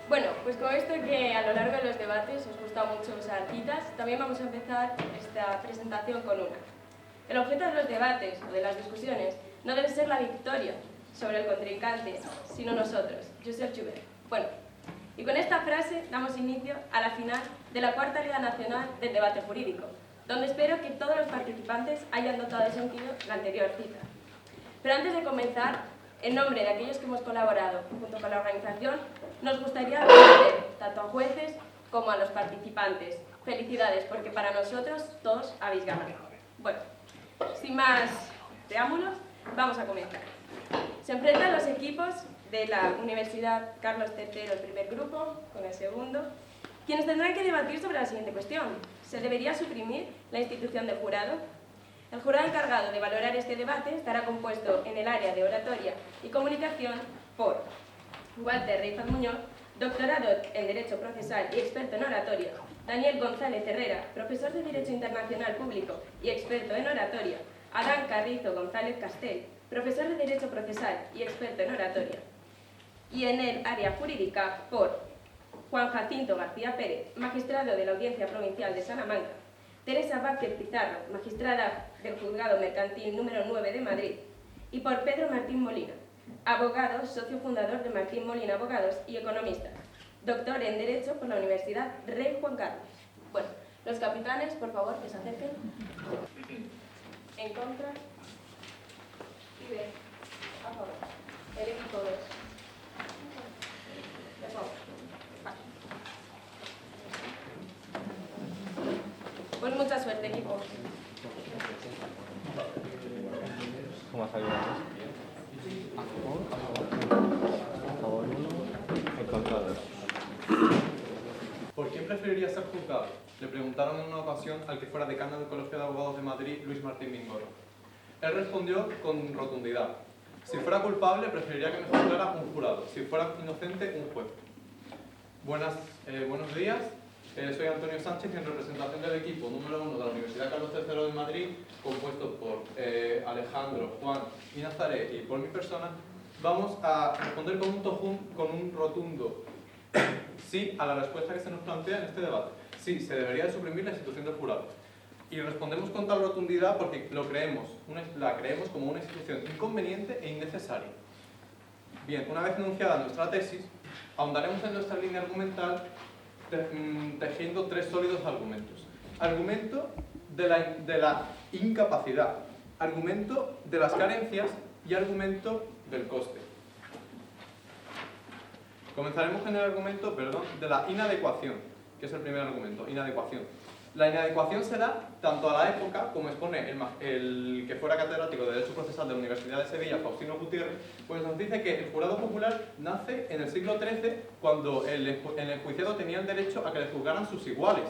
Bueno, pues con esto que a lo largo de los debates os gusta mucho usar citas, también vamos a empezar esta presentación con una. El objeto de los debates o de las discusiones no debe ser la victoria sobre el contrincante, sino nosotros, Josep Joubert. Bueno, y con esta frase damos inicio a la final de la cuarta Liga Nacional del Debate Jurídico, donde espero que todos los participantes hayan dotado de sentido la anterior cita. Pero antes de comenzar, en nombre de aquellos que hemos colaborado junto con la organización, nos gustaría agradecer tanto a jueces como a los participantes. Felicidades, porque para nosotros todos habéis ganado. Bueno, sin más preámbulos, vamos a comenzar. Se enfrentan los equipos de la Universidad Carlos III, el primer grupo, con el segundo, quienes tendrán que debatir sobre la siguiente cuestión. ¿Se debería suprimir la institución del jurado? El jurado encargado de valorar este debate estará compuesto en el área de oratoria y comunicación por Walter Reifaz Muñoz, doctorado en Derecho Procesal y experto en oratoria; Daniel González Herrera, profesor de Derecho Internacional Público y experto en oratoria; Adán Carrizo González Castel, profesor de Derecho Procesal y experto en oratoria. Y en el área jurídica por Juan Jacinto García Pérez, magistrado de la Audiencia Provincial de Salamanca; Teresa Vázquez Pizarro, magistrada del Juzgado Mercantil número 9 de Madrid; y por Pedro Martín Molina, abogado, socio fundador de Martín Molina Abogados y economista, doctor en Derecho por la Universidad Rey Juan Carlos. Bueno, los capitanes, por favor, que se acerquen. En contra. Y B. A favor. El equipo 2. De favor. Vale. Pues mucha suerte, equipo. ¿Cómo ha salido? A favor 1, en contra 2. ¿Por quién preferiría ser juzgado?, le preguntaron en una ocasión al que fuera decano del Colegio de Abogados de Madrid, Luis Martín Mingoro. Él respondió con rotundidad: si fuera culpable, preferiría que me juzgara un jurado; si fuera inocente, un juez. Buenos días. Soy Antonio Sánchez y en representación del equipo número 1 de la Universidad Carlos III de Madrid, compuesto por Alejandro, Juan y Nazaret, y por mi persona, vamos a responder con un rotundo sí a la respuesta que se nos plantea en este debate. Sí, se debería de suprimir la institución del jurado. Y respondemos con tal rotundidad porque la creemos como una institución inconveniente e innecesaria. Bien, una vez enunciada nuestra tesis, ahondaremos en nuestra línea argumental tejiendo tres sólidos argumentos. Argumento de la incapacidad, argumento de las carencias y argumento del coste. Comenzaremos con el argumento, de la inadecuación, que es el primer argumento, inadecuación. La inadecuación se da tanto a la época, como expone el que fuera catedrático de Derecho Procesal de la Universidad de Sevilla, Faustino Gutiérrez, pues nos dice que el jurado popular nace en el siglo XIII, cuando el enjuiciado tenía el derecho a que le juzgaran sus iguales.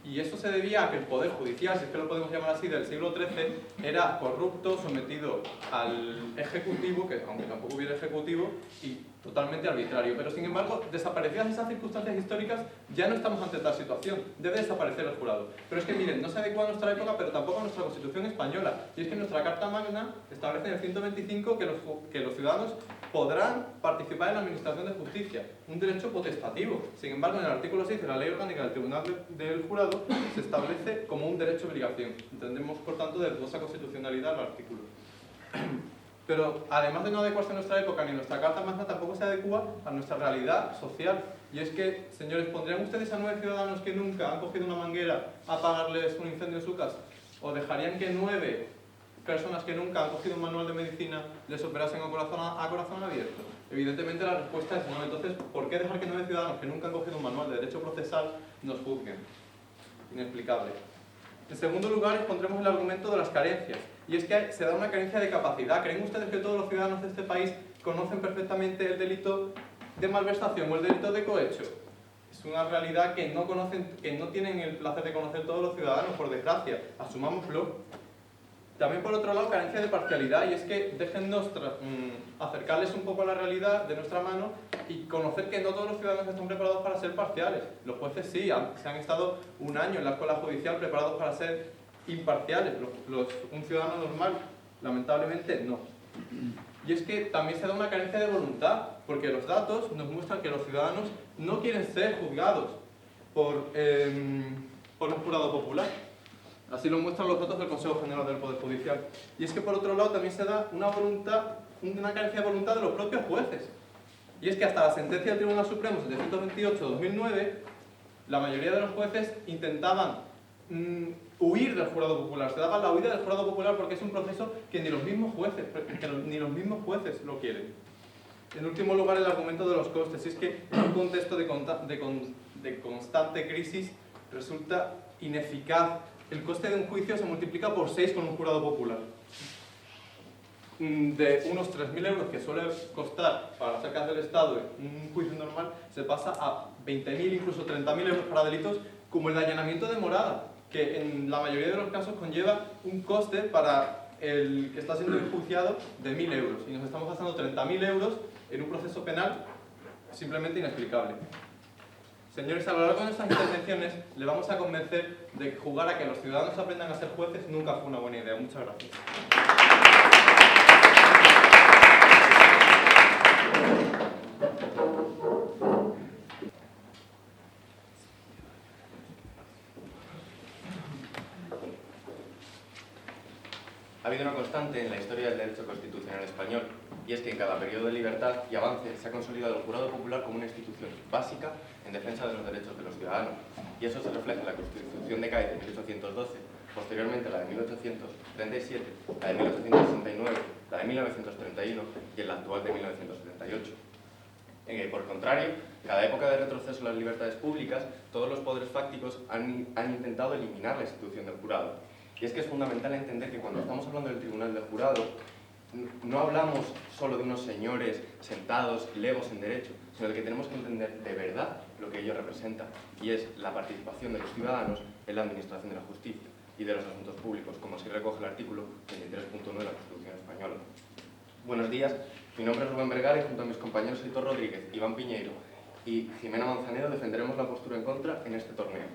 Y eso se debía a que el poder judicial, si es que lo podemos llamar así, del siglo XIII, era corrupto, sometido al ejecutivo, que aunque tampoco hubiera ejecutivo, y totalmente arbitrario. Pero sin embargo, desaparecidas esas circunstancias históricas, ya no estamos ante tal situación. Debe desaparecer el jurado. Pero es que miren, no se adecua a nuestra época, pero tampoco a nuestra Constitución española. Y es que nuestra Carta Magna establece en el 125 que los ciudadanos podrán participar en la administración de justicia, un derecho potestativo. Sin embargo, en el artículo 6 de la Ley Orgánica del Tribunal del Jurado se establece como un derecho-obligación. Entendemos, por tanto, de dudosa constitucionalidad el artículo. Pero además de no adecuarse a nuestra época ni nuestra Carta Magna, tampoco se adecua a nuestra realidad social. Y es que, señores, ¿pondrían ustedes a 9 ciudadanos que nunca han cogido una manguera a apagarles un incendio en su casa? ¿O dejarían que 9 personas que nunca han cogido un manual de medicina les operasen a corazón abierto? Evidentemente la respuesta es no. Entonces, ¿por qué dejar que 9 ciudadanos que nunca han cogido un manual de derecho procesal nos juzguen? Inexplicable. En segundo lugar, expondremos el argumento de las carencias. Y es que se da una carencia de capacidad. ¿Creen ustedes que todos los ciudadanos de este país conocen perfectamente el delito de malversación o el delito de cohecho? Es una realidad que no tienen el placer de conocer todos los ciudadanos, por desgracia. Asumámoslo. También, por otro lado, carencia de parcialidad, y es que déjennos acercarles un poco a la realidad de nuestra mano y conocer que no todos los ciudadanos están preparados para ser parciales. Los jueces sí, se han estado un año en la escuela judicial preparados para ser imparciales. Un ciudadano normal, lamentablemente, no. Y es que también se da una carencia de voluntad, porque los datos nos muestran que los ciudadanos no quieren ser juzgados por un jurado popular. Así lo muestran los datos del Consejo General del Poder Judicial. Y es que por otro lado también se da una carencia de voluntad de los propios jueces. Y es que hasta la sentencia del Tribunal Supremo 728-2009, la mayoría de los jueces intentaban huir del jurado popular. Se daba la huida del jurado popular porque es un proceso que ni los mismos jueces lo quieren. En último lugar, el argumento de los costes. Y es que en un contexto de constante crisis resulta ineficaz. El coste de un juicio se multiplica por 6 con un jurado popular. De unos 3.000 euros que suele costar para las arcas del Estado un juicio normal, se pasa a 20.000, incluso 30.000 euros para delitos como el allanamiento de morada, que en la mayoría de los casos conlleva un coste para el que está siendo enjuiciado de 1.000 euros. Y nos estamos gastando 30.000 euros en un proceso penal simplemente inexplicable. Señores, a lo largo de nuestras intervenciones le vamos a convencer de que jugar a que los ciudadanos aprendan a ser jueces nunca fue una buena idea. Muchas gracias. Ha habido una constante en la historia del derecho constitucional español, y es que en cada periodo de libertad y avance se ha consolidado el jurado popular como una institución básica en defensa de los derechos de los ciudadanos. Y eso se refleja en la Constitución de Cádiz de 1812, posteriormente la de 1837, la de 1869, la de 1931 y en la actual de 1978. Por contrario, en cada época de retroceso en las libertades públicas, todos los poderes fácticos han intentado eliminar la institución del jurado. Y es que es fundamental entender que cuando estamos hablando del Tribunal del Jurado, no hablamos solo de unos señores sentados, legos en derecho, sino de que tenemos que entender de verdad lo que ellos representan, y es la participación de los ciudadanos en la administración de la justicia y de los asuntos públicos, como así recoge el artículo 23.1 de la Constitución española. Buenos días, mi nombre es Rubén Vergara y junto a mis compañeros Aitor Rodríguez, Iván Piñeiro y Jimena Manzanero defenderemos la postura en contra en este torneo.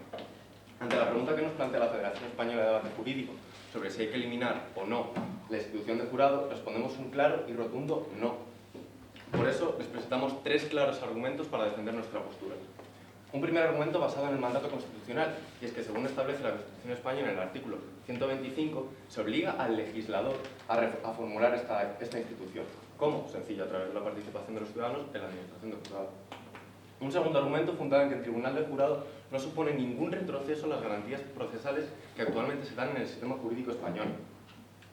Ante la pregunta que nos plantea la Federación Española de Debate Jurídico sobre si hay que eliminar o no la institución de jurado, respondemos un claro y rotundo no. Por eso les presentamos 3 claros argumentos para defender nuestra postura. Un primer argumento basado en el mandato constitucional, y es que según establece la Constitución española en el artículo 125, se obliga al legislador a formular esta institución. ¿Cómo? Sencillo, a través de la participación de los ciudadanos en la administración del jurado. Un segundo argumento fundado en que el Tribunal del Jurado no supone ningún retroceso en las garantías procesales que actualmente se dan en el sistema jurídico español.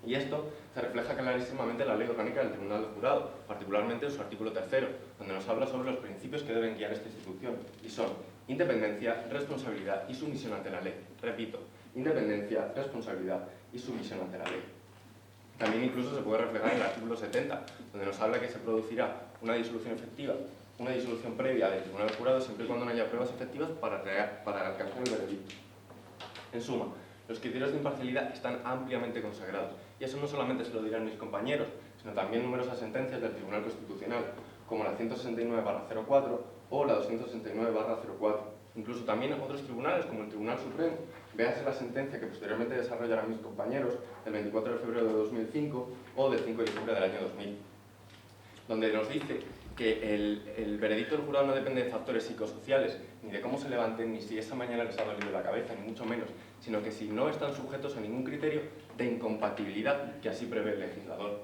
Y esto se refleja clarísimamente en la Ley Orgánica del Tribunal del Jurado, particularmente en su artículo 3, donde nos habla sobre los principios que deben guiar esta institución, y son independencia, responsabilidad y sumisión ante la ley. Repito, independencia, responsabilidad y sumisión ante la ley. También incluso se puede reflejar en el artículo 70, donde nos habla que se producirá una disolución efectiva, una disolución previa del Tribunal del Jurado siempre y cuando no haya pruebas efectivas para alcanzar el veredicto. En suma, los criterios de imparcialidad están ampliamente consagrados, y eso no solamente se lo dirán mis compañeros, sino también numerosas sentencias del Tribunal Constitucional, como la 169/04 o la 269/04. Incluso también en otros tribunales, como el Tribunal Supremo. Véase la sentencia que posteriormente desarrollarán mis compañeros del 24 de febrero de 2005 o del 5 de diciembre del año 2000, donde nos dice que el veredicto del jurado no depende de factores psicosociales, ni de cómo se levanten, ni si esa mañana les ha dolido la cabeza, ni mucho menos, sino que si no están sujetos a ningún criterio de incompatibilidad que así prevé el legislador.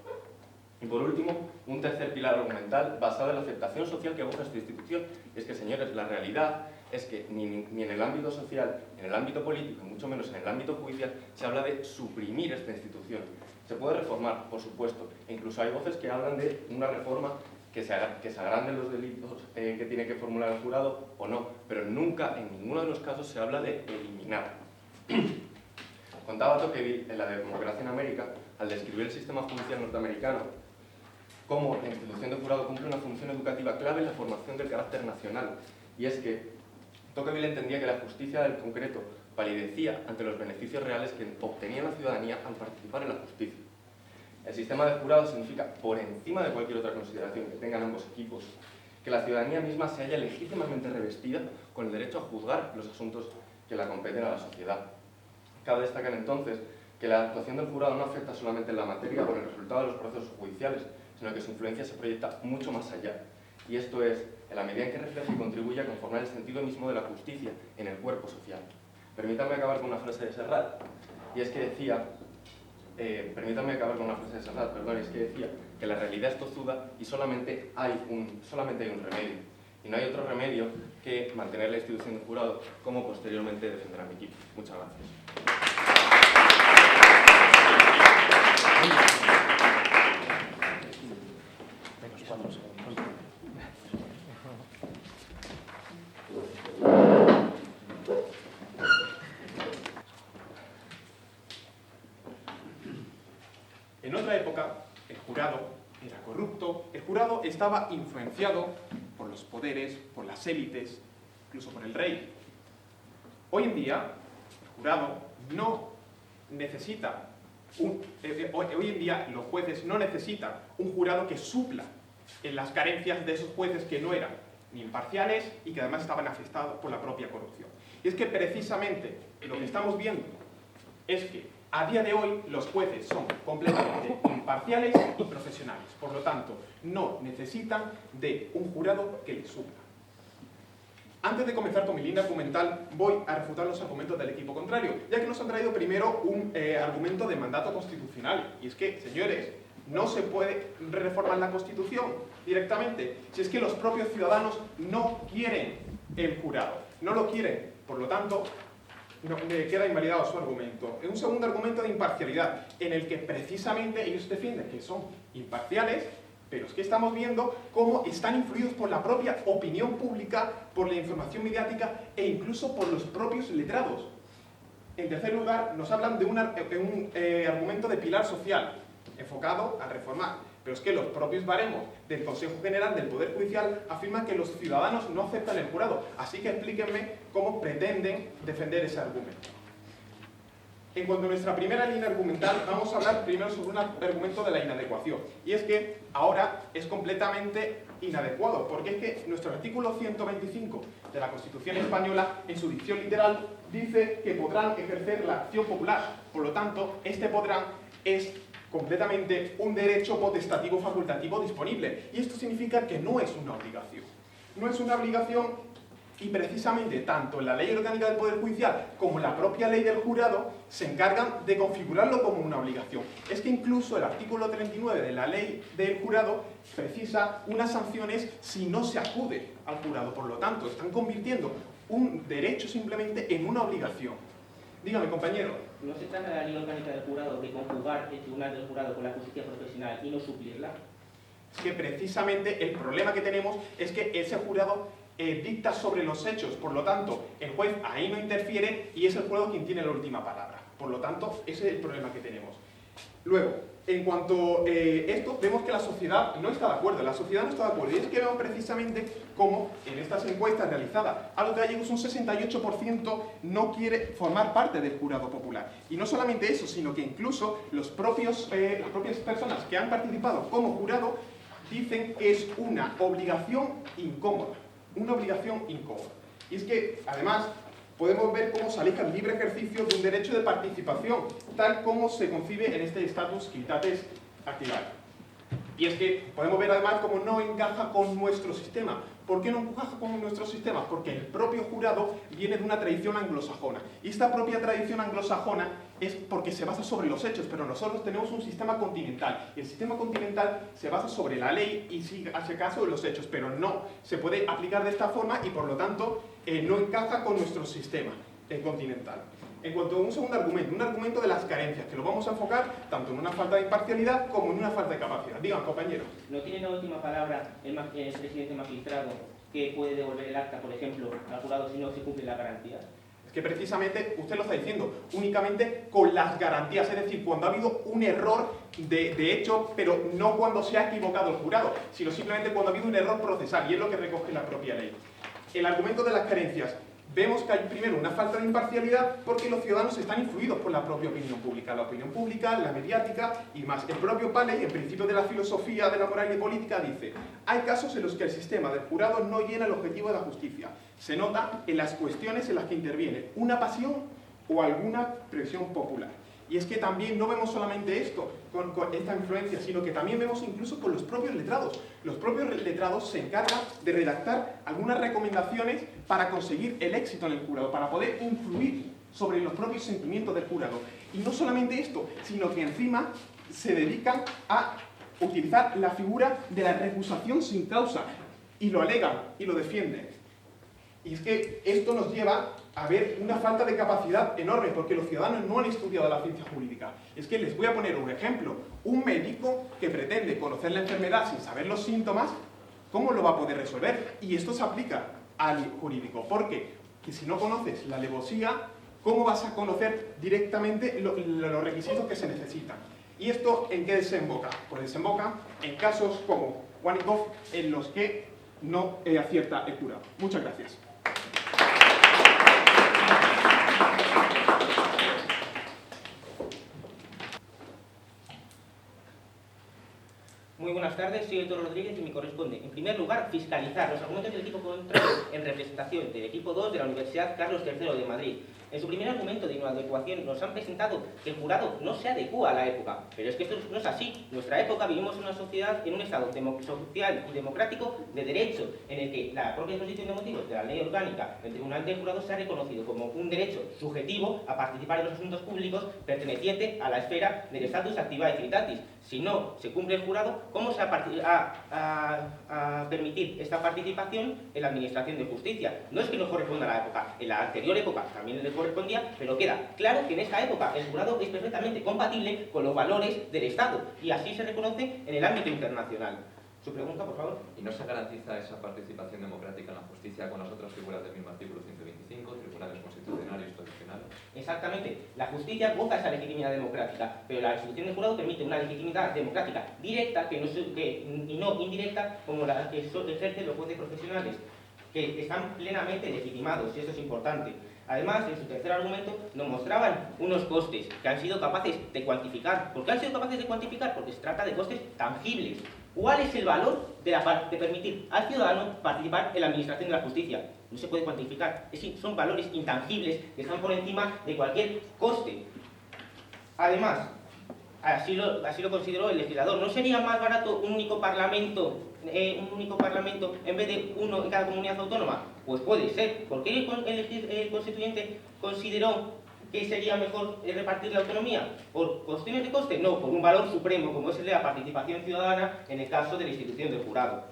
Y por último, un tercer pilar argumental basado en la aceptación social que goza esta institución. Y es que, señores, la realidad es que ni en el ámbito social, ni en el ámbito político, y mucho menos en el ámbito judicial, se habla de suprimir esta institución. Se puede reformar, por supuesto, e incluso hay voces que hablan de una reforma que se agranden los delitos que tiene que formular el jurado o no, pero nunca, en ninguno de los casos, se habla de eliminar. Contaba Tocqueville en la Democracia en América, al describir el sistema judicial norteamericano, cómo la institución de jurado cumple una función educativa clave en la formación del carácter nacional. Y es que Tocqueville entendía que la justicia del concreto palidecía ante los beneficios reales que obtenía la ciudadanía al participar en la justicia. El sistema de jurado significa, por encima de cualquier otra consideración que tengan ambos equipos, que la ciudadanía misma se halla legítimamente revestida con el derecho a juzgar los asuntos que la competen a la sociedad. Cabe destacar entonces que que la actuación del jurado no afecta solamente en la materia o en el resultado de los procesos judiciales, sino que su influencia se proyecta mucho más allá. Y esto es, en la medida en que refleja y contribuye a conformar el sentido mismo de la justicia en el cuerpo social. Permítanme acabar con una frase de Serrat, y es que decía, es que decía que la realidad es tozuda y solamente hay un remedio. Y no hay otro remedio que mantener la institución de jurado, como posteriormente defenderá mi equipo. Muchas gracias. En otra época, el jurado era corrupto, el jurado estaba influenciado por los poderes, por las élites, incluso por el rey. Hoy en día, el jurado no necesita hoy en día los jueces no necesitan un jurado que supla en las carencias de esos jueces que no eran ni imparciales y que además estaban afectados por la propia corrupción. Y es que precisamente lo que estamos viendo es que a día de hoy los jueces son completamente imparciales y profesionales. Por lo tanto, no necesitan de un jurado que les supla. Antes de comenzar con mi línea argumental, voy a refutar los argumentos del equipo contrario, ya que nos han traído primero un argumento de mandato constitucional. Y es que, señores, no se puede reformar la Constitución directamente, si es que los propios ciudadanos no quieren el jurado, no lo quieren. Por lo tanto, queda invalidado su argumento. En un segundo argumento de imparcialidad, en el que precisamente ellos defienden que son imparciales, pero es que estamos viendo cómo están influidos por la propia opinión pública, por la información mediática e incluso por los propios letrados. En tercer lugar, nos hablan de un argumento de pilar social, enfocado a reformar. Pero es que los propios baremos del Consejo General del Poder Judicial afirman que los ciudadanos no aceptan el jurado. Así que explíquenme cómo pretenden defender ese argumento. En cuanto a nuestra primera línea argumental, vamos a hablar primero sobre un argumento de la inadecuación. Y es que ahora es completamente inadecuado, porque es que nuestro artículo 125 de la Constitución Española, en su dicción literal, dice que podrán ejercer la acción popular. Por lo tanto, este podrán es completamente un derecho potestativo facultativo disponible. Y esto significa que no es una obligación. No es una obligación. Y precisamente tanto la Ley Orgánica del Poder Judicial como la propia Ley del Jurado se encargan de configurarlo como una obligación. Es que incluso el artículo 39 de la Ley del Jurado precisa unas sanciones si no se acude al jurado. Por lo tanto, están convirtiendo un derecho simplemente en una obligación. Dígame, compañero. ¿No se trata de la Ley Orgánica del Jurado de conjugar el Tribunal del Jurado con la justicia profesional y no suplirla? Es que precisamente el problema que tenemos es que ese jurado dicta sobre los hechos, por lo tanto, el juez ahí no interfiere y es el jurado quien tiene la última palabra. Por lo tanto, ese es el problema que tenemos. Luego, en cuanto a esto, vemos que la sociedad no está de acuerdo, la sociedad no está de acuerdo. Y es que vemos precisamente cómo en estas encuestas realizadas a los gallegos un 68% no quiere formar parte del jurado popular. Y no solamente eso, sino que incluso las propias personas que han participado como jurado dicen que es una obligación incómoda. Una obligación incómoda. Y es que, además, podemos ver cómo se aleja el libre ejercicio de un derecho de participación, tal como se concibe en este Status Quitates Activae. Y es que podemos ver además cómo no encaja con nuestro sistema. ¿Por qué no encaja con nuestro sistema? Porque el propio jurado viene de una tradición anglosajona. Y esta propia tradición anglosajona es porque se basa sobre los hechos, pero nosotros tenemos un sistema continental. Y el sistema continental se basa sobre la ley y si hace caso de los hechos, pero no se puede aplicar de esta forma y por lo tanto no encaja con nuestro sistema continental. En cuanto a un segundo argumento, un argumento de las carencias, que lo vamos a enfocar tanto en una falta de imparcialidad como en una falta de capacidad. Digan, compañero. ¿No tiene la última palabra el presidente magistrado que puede devolver el acta, por ejemplo, al jurado si no se cumplen las garantías? Es que precisamente usted lo está diciendo, únicamente con las garantías, es decir, cuando ha habido un error de hecho, pero no cuando se ha equivocado el jurado, sino simplemente cuando ha habido un error procesal, y es lo que recoge la propia ley. El argumento de las carencias. Vemos que hay primero una falta de imparcialidad porque los ciudadanos están influidos por la propia opinión pública, la mediática y más. El propio Paley, en principio de la filosofía de la moral y política, dice: hay casos en los que el sistema del jurado no llena el objetivo de la justicia. Se nota en las cuestiones en las que interviene una pasión o alguna presión popular. Y es que también no vemos solamente esto, con esta influencia, sino que también vemos incluso con los propios letrados. Los propios letrados se encargan de redactar algunas recomendaciones para conseguir el éxito en el jurado, para poder influir sobre los propios sentimientos del jurado. Y no solamente esto, sino que encima se dedican a utilizar la figura de la recusación sin causa, y lo alegan y lo defienden. Y es que esto nos lleva a ver una falta de capacidad enorme, porque los ciudadanos no han estudiado la ciencia jurídica. Es que les voy a poner un ejemplo. Un médico que pretende conocer la enfermedad sin saber los síntomas, ¿cómo lo va a poder resolver? Y esto se aplica al jurídico, porque si no conoces la alevosía, ¿cómo vas a conocer directamente los requisitos que se necesitan? ¿Y esto en qué desemboca? Pues desemboca en casos como Wanikov, en los que no acierta el jurado. Muchas gracias. Muy buenas tardes, soy Héctor Rodríguez y me corresponde, en primer lugar, fiscalizar los argumentos del equipo contrario en representación del equipo 2 de la Universidad Carlos III de Madrid. En su primer argumento de inadecuación nos han presentado que el jurado no se adecúa a la época, pero es que esto no es así. En nuestra época vivimos en una sociedad, en un estado social y democrático de derecho, en el que la propia exposición de motivos de la ley orgánica del Tribunal del Jurado se ha reconocido como un derecho subjetivo a participar en los asuntos públicos perteneciente a la esfera del status activae civitatis. Si no se cumple el jurado, ¿cómo se va a permitir esta participación en la administración de justicia? No es que no corresponda a la época, en la anterior época también le correspondía, pero queda claro que en esta época el jurado es perfectamente compatible con los valores del Estado, y así se reconoce en el ámbito internacional. Su pregunta, por favor. ¿Y no se garantiza esa participación democrática en la justicia con las otras figuras del mismo artículo 125, tribunales constitucionales y tradicionales? Exactamente. La justicia goza esa legitimidad democrática, pero la institución del jurado permite una legitimidad democrática directa y no indirecta como la que ejercen los jueces profesionales, que están plenamente legitimados, y eso es importante. Además, en su tercer argumento nos mostraban unos costes que han sido capaces de cuantificar. ¿Por qué han sido capaces de cuantificar? Porque se trata de costes tangibles. ¿Cuál es el valor de permitir al ciudadano participar en la administración de la justicia? No se puede cuantificar. Son valores intangibles que están por encima de cualquier coste. Además, así lo consideró el legislador. ¿No sería más barato un único parlamento en vez de uno en cada comunidad autónoma? Pues puede ser. ¿Por qué el constituyente consideró que sería mejor repartir la autonomía? ¿Por cuestiones de coste? No, por un valor supremo, como es el de la participación ciudadana en el caso de la institución del jurado.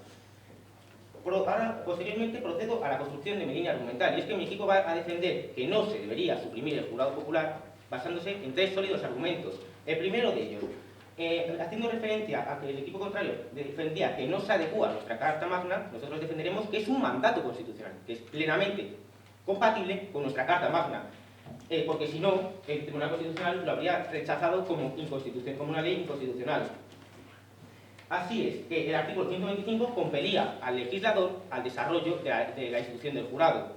Ahora, posteriormente, procedo a la construcción de mi línea argumental, y es que mi equipo va a defender que no se debería suprimir el jurado popular basándose en tres sólidos argumentos. El primero de ellos, haciendo referencia a que el equipo contrario defendía que no se adecúa a nuestra Carta Magna, nosotros defenderemos que es un mandato constitucional, que es plenamente compatible con nuestra Carta Magna, porque si no, el Tribunal Constitucional lo habría rechazado como una ley inconstitucional. Así es, que el artículo 125 compelía al legislador al desarrollo de la institución del jurado.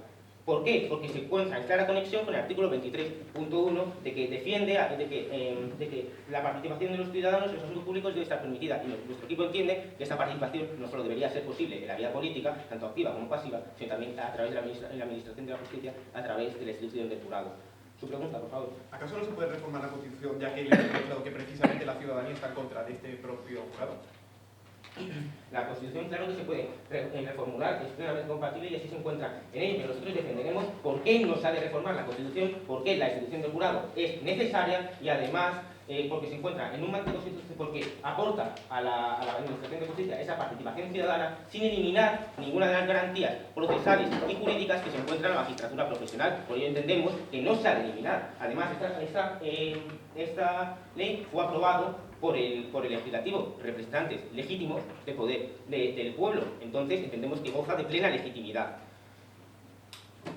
¿Por qué? Porque se encuentra en clara conexión con el artículo 23.1 de que defiende de que la participación de los ciudadanos en los asuntos públicos debe estar permitida, y nuestro equipo entiende que esta participación no solo debería ser posible en la vida política, tanto activa como pasiva, sino también a través de la administración de la justicia, a través de la institución del jurado. Su pregunta, por favor. ¿Acaso no se puede reformar la Constitución, ya que le ha demostrado que precisamente la ciudadanía está en contra de este propio jurado? La Constitución, claro que se puede reformular, es plenamente compatible y así se encuentra en ello, pero nosotros defenderemos por qué no se ha de reformar la Constitución, por qué la institución del jurado es necesaria, y además porque se encuentra en un marco constitucional, porque aporta a la administración de justicia esa participación ciudadana sin eliminar ninguna de las garantías procesales y jurídicas que se encuentran en la magistratura profesional. Por ello entendemos que no se ha de eliminar. Además, esta ley fue aprobada por el legislativo, representantes legítimos de poder del pueblo. Entonces entendemos que goza de plena legitimidad.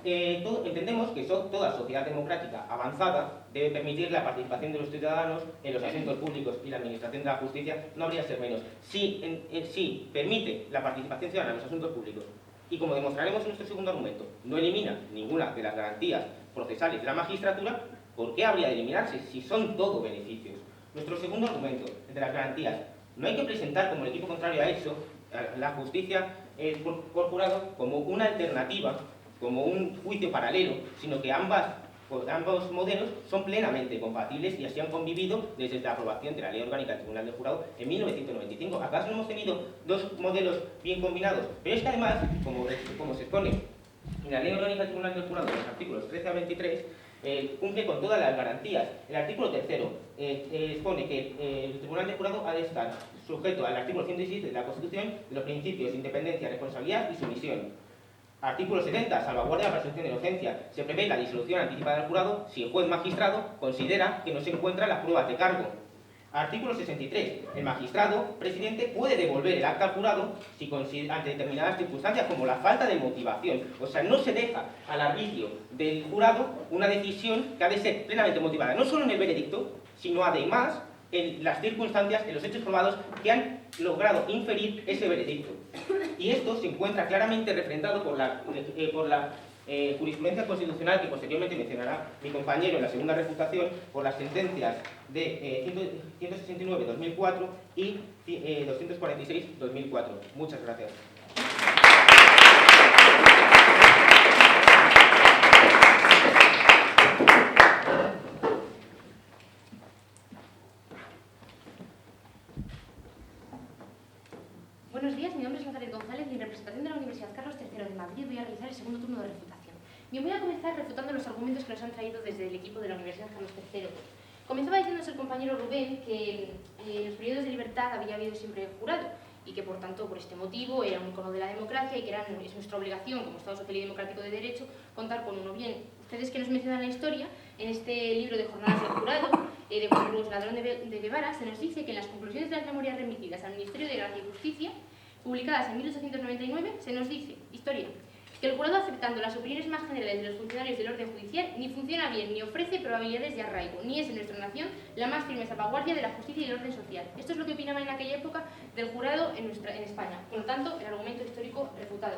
Entendemos que toda sociedad democrática avanzada debe permitir la participación de los ciudadanos en los asuntos públicos, y la administración de la justicia no habría de ser menos. Si permite la participación ciudadana en los asuntos públicos, y como demostraremos en nuestro segundo argumento, no elimina ninguna de las garantías procesales de la magistratura, ¿por qué habría de eliminarse si son todo beneficios? Nuestro segundo argumento, de las garantías, no hay que presentar, como el equipo contrario ha hecho, la justicia por jurado como una alternativa, como un juicio paralelo, sino que ambas ambos modelos son plenamente compatibles y así han convivido desde la aprobación de la Ley Orgánica del Tribunal del Jurado en 1995. ¿Acaso no hemos tenido dos modelos bien combinados? Pero es que además, como se expone en la Ley Orgánica del Tribunal del Jurado, en los artículos 13 a 23, cumple con todas las garantías. El artículo 3 expone que el Tribunal del Jurado ha de estar sujeto al artículo 117 de la Constitución de los principios de independencia, responsabilidad y sumisión. Artículo 70. Salvaguardia de la presunción de inocencia. Se prevé la disolución anticipada del jurado si el juez magistrado considera que no se encuentran las pruebas de cargo. Artículo 63. El magistrado presidente puede devolver el acta al jurado si ante determinadas circunstancias, como la falta de motivación. O sea, no se deja al arbitrio del jurado una decisión que ha de ser plenamente motivada, no solo en el veredicto, sino además en las circunstancias, en los hechos probados que han logrado inferir ese veredicto. Y esto se encuentra claramente refrendado por la jurisprudencia constitucional que posteriormente mencionará mi compañero en la segunda refutación, por las sentencias de 169-2004 y 246-2004. Muchas gracias. Buenos días, mi nombre es Nazaret González y en representación de la Universidad Carlos III de Madrid voy a realizar el segundo turno de refutación. Yo voy a comenzar refutando los argumentos que nos han traído desde el equipo de la Universidad Carlos III. Comenzaba diciéndonos el compañero Rubén que en los periodos de libertad había habido siempre jurado y que por tanto por este motivo era un icono de la democracia y que es nuestra obligación como Estado social y democrático de derecho contar con uno. Bien, ustedes que nos mencionan la historia, en este libro de Jornadas del Jurado de Juan Cruz Ladrón de Guevara se nos dice que en las conclusiones de las memorias remitidas al Ministerio de Gracia y Justicia, publicadas en 1899, se nos dice, historia, que el jurado, aceptando las opiniones más generales de los funcionarios del orden judicial, ni funciona bien ni ofrece probabilidades de arraigo, ni es en nuestra nación la más firme salvaguardia de la justicia y del orden social. Esto es lo que opinaban en aquella época del jurado en España. Por lo tanto, el argumento histórico refutado.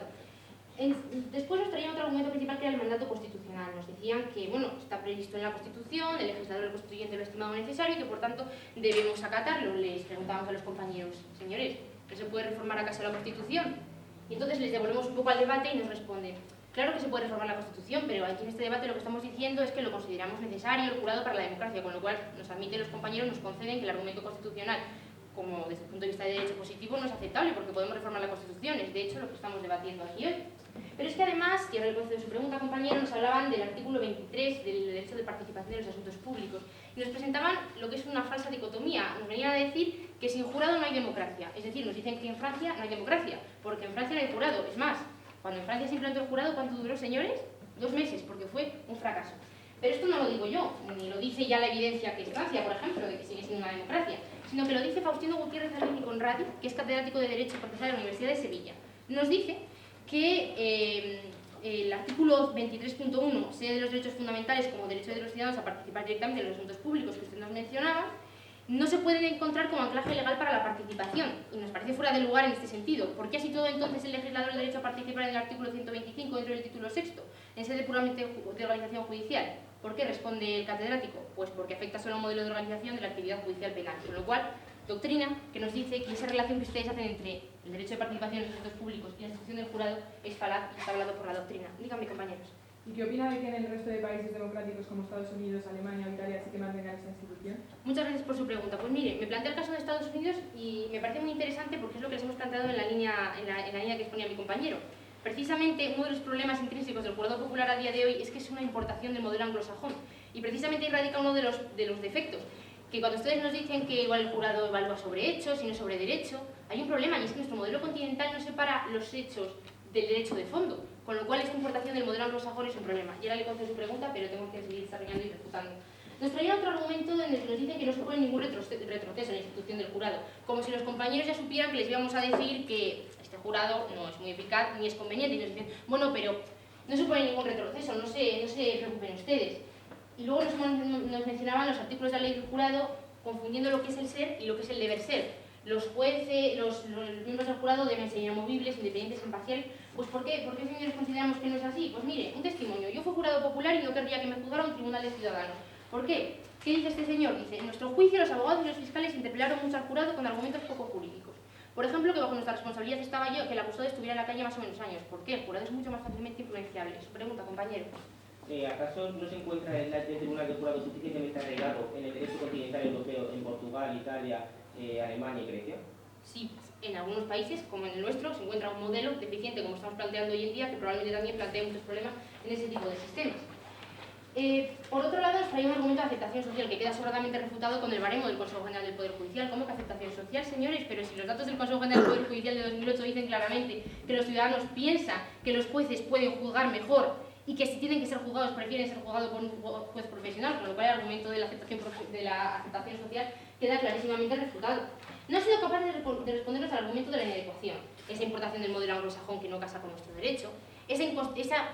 Después nos traían otro argumento principal que era el mandato constitucional. Nos decían que, bueno, está previsto en la Constitución, el legislador, el constituyente lo ha estimado necesario y que por tanto debemos acatarlo. Les preguntábamos a los compañeros, señores, ¿no se puede reformar acaso la Constitución? Y entonces les devolvemos un poco al debate y nos responden, claro que se puede reformar la Constitución, pero aquí en este debate lo que estamos diciendo es que lo consideramos necesario el jurado para la democracia, con lo cual nos admiten los compañeros, nos conceden que el argumento constitucional, como desde el punto de vista de derecho positivo, no es aceptable porque podemos reformar la Constitución, es de hecho lo que estamos debatiendo aquí hoy. Pero es que además, y ahora el concepto de su pregunta, compañero, nos hablaban del artículo 23 del derecho de participación en los asuntos públicos y nos presentaban lo que es una falsa dicotomía. Nos venían a decir que sin jurado no hay democracia, es decir, nos dicen que en Francia no hay democracia, porque en Francia no hay jurado. Es más, cuando en Francia se implantó el jurado, ¿cuánto duró, señores? 2 meses, porque fue un fracaso. Pero esto no lo digo yo, ni lo dice ya la evidencia que es Francia, por ejemplo, de que sigue siendo una democracia, sino que lo dice Faustino Gutiérrez Alvini Conradi, que es catedrático de Derecho Procesal de la Universidad de Sevilla. Nos dice que el artículo 23.1, sea de los derechos fundamentales como derecho de los ciudadanos a participar directamente en los asuntos públicos que usted nos mencionaba, no se pueden encontrar como anclaje legal para la participación, y nos parece fuera de lugar en este sentido. ¿Por qué ha situado entonces el legislador el derecho a participar en el artículo 125 dentro del título 6, en sede puramente de organización judicial? ¿Por qué? Responde el catedrático. Pues porque afecta solo a un modelo de organización de la actividad judicial penal, con lo cual, doctrina que nos dice que esa relación que ustedes hacen entre el derecho de participación en los asuntos públicos y la institución del jurado es falaz y está hablado por la doctrina. Díganme, compañeros. ¿Y qué opina de que en el resto de países democráticos como Estados Unidos, Alemania o Italia sí que mantengan esa institución? Muchas gracias por su pregunta. Pues mire, me plantea el caso de Estados Unidos y me parece muy interesante porque es lo que les hemos planteado en la línea que exponía mi compañero. Precisamente uno de los problemas intrínsecos del jurado popular a día de hoy es que es una importación del modelo anglosajón y precisamente ahí radica uno de los defectos, que cuando ustedes nos dicen que igual el jurado evalúa sobre hechos y no sobre derecho, hay un problema y es que nuestro modelo continental no separa los hechos del derecho de fondo, con lo cual esta importación del modelo anglosajón es un problema. Y ahora le concedo su pregunta, pero tengo que seguir desarrollando y refutando. Nos traía otro argumento en el que nos dicen que no supone ningún retroceso en la institución del jurado, como si los compañeros ya supieran que les íbamos a decir que este jurado no es muy eficaz ni es conveniente, y nos dicen, bueno, pero no supone ningún retroceso, no se preocupen ustedes. Y luego nos mencionaban los artículos de la ley del jurado confundiendo lo que es el ser y lo que es el deber ser. Los jueces, los miembros del jurado deben ser inamovibles, independientes, imparciales. Pues ¿por qué, señores, consideramos que no es así? Pues mire, un testimonio. Yo fui jurado popular y no querría que me juzgara un tribunal de ciudadanos. ¿Por qué? ¿Qué dice este señor? Dice, en nuestro juicio los abogados y los fiscales interpelaron mucho al jurado con argumentos poco jurídicos. Por ejemplo, que bajo nuestra responsabilidad estaba yo que el acusado estuviera en la calle más o menos años. ¿Por qué? El jurado es mucho más fácilmente influenciable. Su pregunta, compañero. ¿Acaso no se encuentra el Tribunal del Jurado suficientemente arraigado en el derecho continental europeo en Portugal, Italia, Alemania y Grecia? Sí, en algunos países, como en el nuestro, se encuentra un modelo deficiente, como estamos planteando hoy en día, que probablemente también plantea muchos problemas en ese tipo de sistemas. Por otro lado, nos trae un argumento de aceptación social que queda sobradamente refutado con el baremo del Consejo General del Poder Judicial. ¿Cómo que aceptación social, señores? Pero si los datos del Consejo General del Poder Judicial de 2008 dicen claramente que los ciudadanos piensan que los jueces pueden juzgar mejor y que si tienen que ser juzgados prefieren ser juzgados por un juez profesional, con lo cual el argumento de la aceptación social queda clarísimamente refutado. No ha sido capaz de respondernos al argumento de la inadecuación, esa importación del modelo anglosajón que no casa con nuestro derecho, esa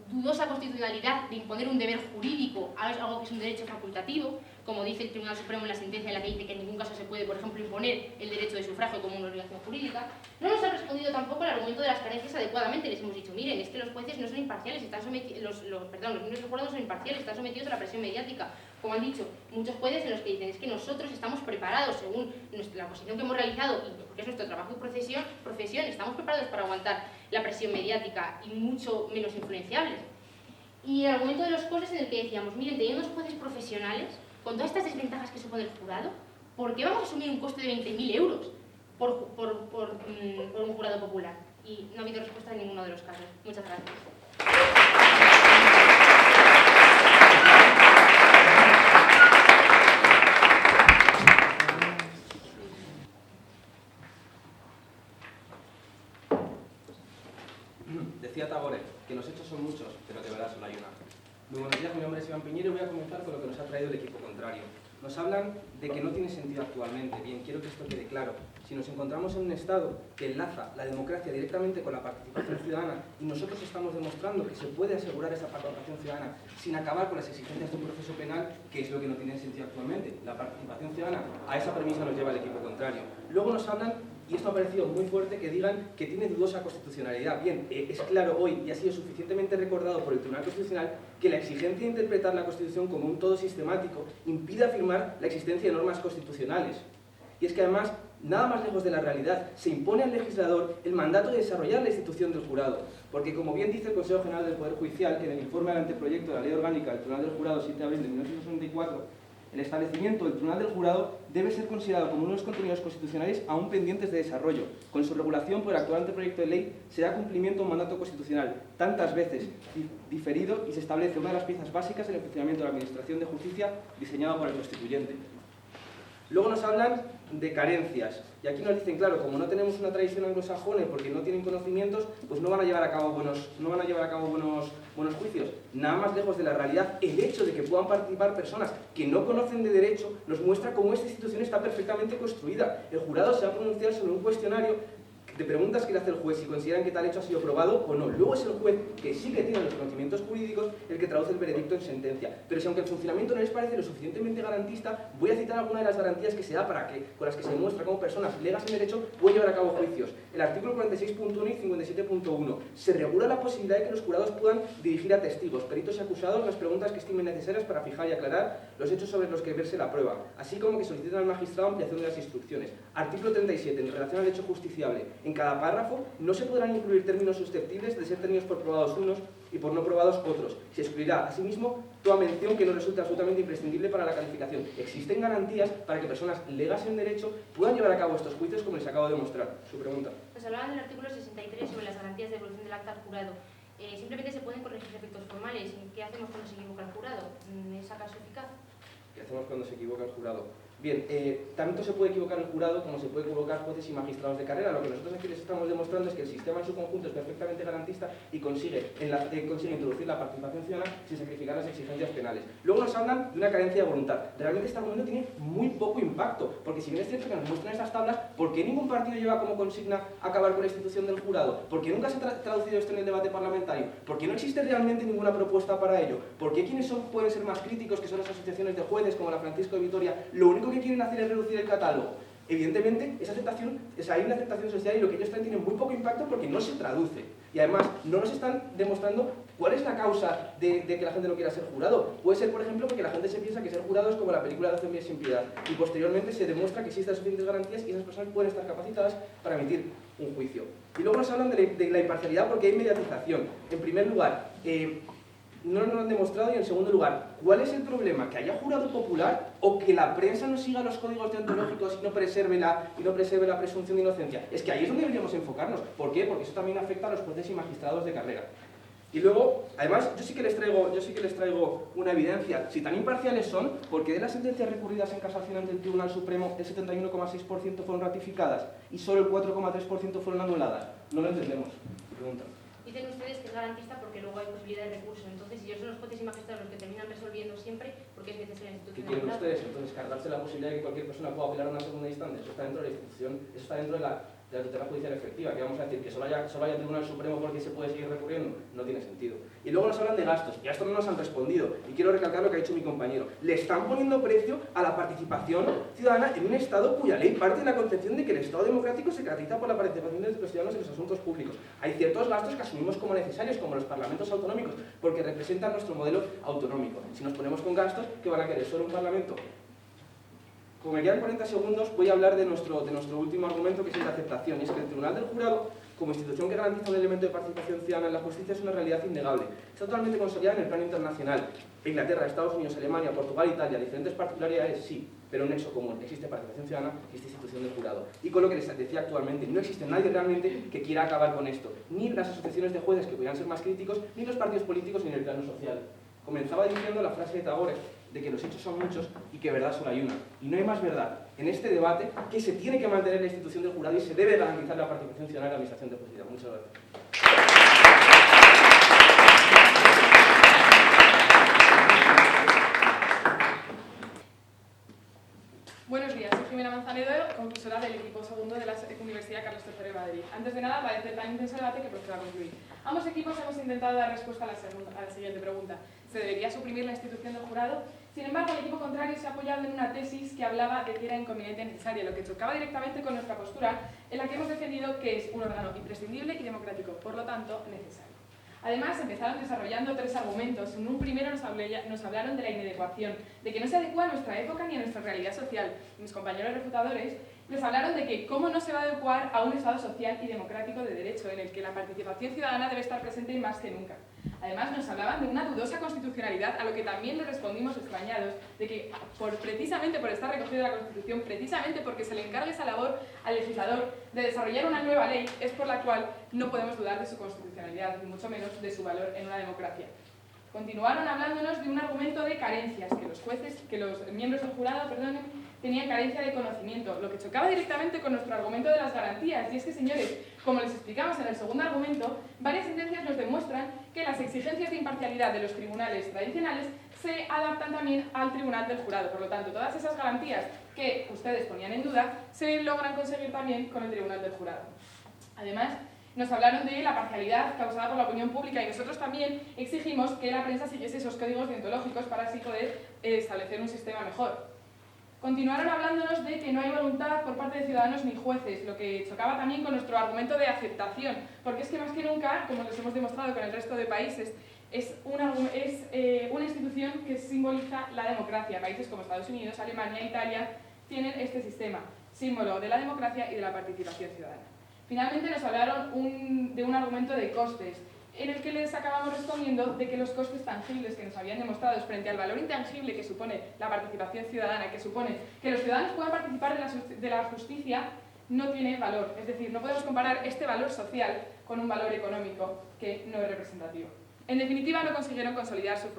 dudosa constitucionalidad de imponer un deber jurídico a algo que es un derecho facultativo, como dice el Tribunal Supremo en la sentencia en la que dice que en ningún caso se puede, por ejemplo, imponer el derecho de sufragio como una obligación jurídica. No nos ha respondido tampoco al argumento de las carencias adecuadamente. Les hemos dicho, miren, es que los jueces no son imparciales, están sometidos, los miembros del jurado son imparciales, están sometidos a la presión mediática. Como han dicho muchos jueces en los que dicen, es que nosotros estamos preparados, según la posición que hemos realizado, y porque es nuestro trabajo y profesión, estamos preparados para aguantar la presión mediática y mucho menos influenciables. Y el argumento de los costes en el que decíamos, miren, teniendo unos jueces profesionales, con todas estas desventajas que supone el jurado, ¿por qué vamos a asumir un coste de 20.000 euros por un jurado popular? Y no ha habido respuesta en ninguno de los casos. Muchas gracias. Decía Tagore que los hechos son muchos, pero de verdad solo hay una. Muy buenos días, mi nombre es Iván Piñero y voy a comenzar con lo que nos ha traído el equipo contrario. Nos hablan de que no tiene sentido actualmente. Bien, quiero que esto quede claro. Si nos encontramos en un Estado que enlaza la democracia directamente con la participación ciudadana y nosotros estamos demostrando que se puede asegurar esa participación ciudadana sin acabar con las exigencias de un proceso penal, que es lo que no tiene sentido actualmente, la participación ciudadana, a esa premisa nos lleva el equipo contrario. Luego nos hablan, y esto ha parecido muy fuerte, que digan que tiene dudosa constitucionalidad. Bien, es claro hoy, y ha sido suficientemente recordado por el Tribunal Constitucional, que la exigencia de interpretar la Constitución como un todo sistemático impide afirmar la existencia de normas constitucionales. Y es que además, nada más lejos de la realidad, se impone al legislador el mandato de desarrollar la institución del jurado. Porque, como bien dice el Consejo General del Poder Judicial, que en el informe al anteproyecto de la Ley Orgánica del Tribunal del Jurado 7 de abril de 1964, el establecimiento del Tribunal del Jurado debe ser considerado como uno de los contenidos constitucionales aún pendientes de desarrollo. Con su regulación por el actual anteproyecto de ley se da cumplimiento a un mandato constitucional tantas veces diferido y se establece una de las piezas básicas en el funcionamiento de la Administración de Justicia diseñado por el Constituyente. Luego nos hablan de carencias, y aquí nos dicen, claro, como no tenemos una tradición anglosajona y porque no tienen conocimientos, pues no van a llevar a cabo buenos juicios. Nada más lejos de la realidad, el hecho de que puedan participar personas que no conocen de derecho nos muestra cómo esta institución está perfectamente construida. El jurado se va a pronunciar sobre un cuestionario de preguntas que le hace el juez si consideran que tal hecho ha sido probado o no. Luego es el juez, que sí que tiene los conocimientos jurídicos, el que traduce el veredicto en sentencia. Pero si aunque el funcionamiento no les parece lo suficientemente garantista, voy a citar algunas de las garantías que se da con las que se demuestra cómo personas legas en derecho pueden llevar a cabo juicios. El artículo 46.1 y 57.1 se regula la posibilidad de que los jurados puedan dirigir a testigos, peritos y acusados las preguntas que estimen necesarias para fijar y aclarar los hechos sobre los que verse la prueba, así como que solicitan al magistrado ampliación de las instrucciones. Artículo 37. En relación al hecho justiciable, en cada párrafo no se podrán incluir términos susceptibles de ser tenidos por probados unos y por no probados otros. Se excluirá, asimismo, toda mención que no resulte absolutamente imprescindible para la calificación. Existen garantías para que personas legas en derecho puedan llevar a cabo estos juicios, como les acabo de mostrar. Su pregunta. Nos hablaban del artículo 63 sobre las garantías de evolución del acta al jurado. Simplemente se pueden corregir efectos formales. ¿Qué hacemos cuando se equivoca el jurado? ¿Es acaso eficaz? ¿Qué hacemos cuando se equivoca el jurado? Bien, tanto se puede equivocar el jurado como se puede equivocar jueces y magistrados de carrera. Lo que nosotros aquí les estamos demostrando es que el sistema en su conjunto es perfectamente garantista y consigue introducir la participación ciudadana sin sacrificar las exigencias penales. Luego nos hablan de una carencia de voluntad. Realmente este argumento tiene muy poco impacto, porque si bien es cierto que nos muestran estas tablas, ¿por qué ningún partido lleva como consigna acabar con la institución del jurado? ¿Por qué nunca se ha traducido esto en el debate parlamentario? ¿Por qué no existe realmente ninguna propuesta para ello? ¿Por qué quienes pueden ser más críticos, que son las asociaciones de jueces como la Francisco de Vitoria, lo único que quieren hacer es reducir el catálogo? Evidentemente, hay una aceptación social y lo que ellos traen tiene muy poco impacto porque no se traduce. Y además, no nos están demostrando cuál es la causa de que la gente no quiera ser jurado. Puede ser, por ejemplo, porque la gente se piensa que ser jurado es como la película de 12 días sin piedad. Y posteriormente se demuestra que existen suficientes garantías y esas personas pueden estar capacitadas para emitir un juicio. Y luego nos hablan de la imparcialidad porque hay mediatización. En primer lugar, no nos lo han demostrado. Y en segundo lugar, ¿cuál es el problema? ¿Que haya jurado popular o que la prensa no siga los códigos deontológicos y no preserve la presunción de inocencia? Es que ahí es donde deberíamos enfocarnos. ¿Por qué? Porque eso también afecta a los jueces y magistrados de carrera. Y luego, además, yo sí que les traigo una evidencia. Si tan imparciales son, ¿por qué de las sentencias recurridas en casación ante el Tribunal Supremo el 71,6% fueron ratificadas y solo el 4,3% fueron anuladas? No lo entendemos. Pregunta. Dicen ustedes que es garantista porque luego hay posibilidad de recurso. Entonces, si ellos son los jueces y magistrados los que terminan resolviendo siempre, ¿por qué es necesaria la ¿Qué institución? quieren ustedes? Entonces, cargarse la posibilidad de que cualquier persona pueda apelar a una segunda instancia. Eso está dentro de la institución, eso está dentro de la tutela judicial efectiva. ¿Qué vamos a decir? ¿Que solo haya Tribunal Supremo porque se puede seguir recurriendo? No tiene sentido. Y luego nos hablan de gastos, y a esto no nos han respondido. Y quiero recalcar lo que ha dicho mi compañero. Le están poniendo precio a la participación ciudadana en un Estado cuya ley parte de la concepción de que el Estado democrático se caracteriza por la participación de los ciudadanos en los asuntos públicos. Hay ciertos gastos que asumimos como necesarios, como los parlamentos autonómicos, porque representan nuestro modelo autonómico. Si nos ponemos con gastos, ¿qué van a querer? ¿Solo un parlamento? Como me quedan 40 segundos, voy a hablar de nuestro último argumento, que es el de aceptación. Y es que el Tribunal del Jurado, como institución que garantiza un elemento de participación ciudadana en la justicia, es una realidad innegable. Está totalmente consolidada en el plano internacional. Inglaterra, Estados Unidos, Alemania, Portugal, Italia, diferentes particularidades, sí, pero un nexo común. Existe participación ciudadana y existe institución del jurado. Y con lo que les decía actualmente, no existe nadie realmente que quiera acabar con esto. Ni las asociaciones de jueces, que podrían ser más críticos, ni los partidos políticos, ni en el plano social. Comenzaba diciendo la frase de Tagore, de que los hechos son muchos y que verdad solo hay una. Y no hay más verdad en este debate que se tiene que mantener la institución del jurado y se debe garantizar la participación ciudadana en la administración de justicia. Muchas gracias. Buenos días, soy Jimena Manzanedo, concursora del equipo segundo de la Universidad Carlos III de Madrid. Antes de nada, agradecer tan intenso debate que procedo a concluir. Ambos equipos hemos intentado dar respuesta a la siguiente pregunta. ¿Se debería suprimir la institución del jurado? Sin embargo, el equipo contrario se ha apoyado en una tesis que hablaba de que era inconveniente y necesaria, lo que chocaba directamente con nuestra postura, en la que hemos defendido que es un órgano imprescindible y democrático, por lo tanto, necesario. Además, empezaron desarrollando tres argumentos. En un primero nos hablaron de la inadecuación, de que no se adecua a nuestra época ni a nuestra realidad social. Y mis compañeros refutadores les hablaron de que cómo no se va a adecuar a un Estado social y democrático de derecho, en el que la participación ciudadana debe estar presente más que nunca. Además, nos hablaban de una dudosa constitucionalidad, a lo que también les respondimos extrañados, de que precisamente por estar recogido en la Constitución, precisamente porque se le encarga esa labor al legislador de desarrollar una nueva ley, es por la cual no podemos dudar de su constitucionalidad, ni mucho menos de su valor en una democracia. Continuaron hablándonos de un argumento de carencias, que los miembros del jurado, tenían carencia de conocimiento, lo que chocaba directamente con nuestro argumento de las garantías. Y es que, señores, como les explicamos en el segundo argumento, varias sentencias nos demuestran que las exigencias de imparcialidad de los tribunales tradicionales se adaptan también al tribunal del jurado. Por lo tanto, todas esas garantías que ustedes ponían en duda se logran conseguir también con el tribunal del jurado. Además, nos hablaron de la parcialidad causada por la opinión pública y nosotros también exigimos que la prensa siguiese esos códigos deontológicos para así poder establecer un sistema mejor. Continuaron hablándonos de que no hay voluntad por parte de ciudadanos ni jueces, lo que chocaba también con nuestro argumento de aceptación, porque es que más que nunca, como les hemos demostrado con el resto de países, es una institución que simboliza la democracia. Países como Estados Unidos, Alemania, Italia tienen este sistema, símbolo de la democracia y de la participación ciudadana. Finalmente nos hablaron de un argumento de costes, en el que les acabamos respondiendo de que los costes tangibles que nos habían demostrado frente al valor intangible que supone la participación ciudadana, que supone que los ciudadanos puedan participar de la justicia, no tiene valor. Es decir, no podemos comparar este valor social con un valor económico que no es representativo. En definitiva, no consiguieron consolidar su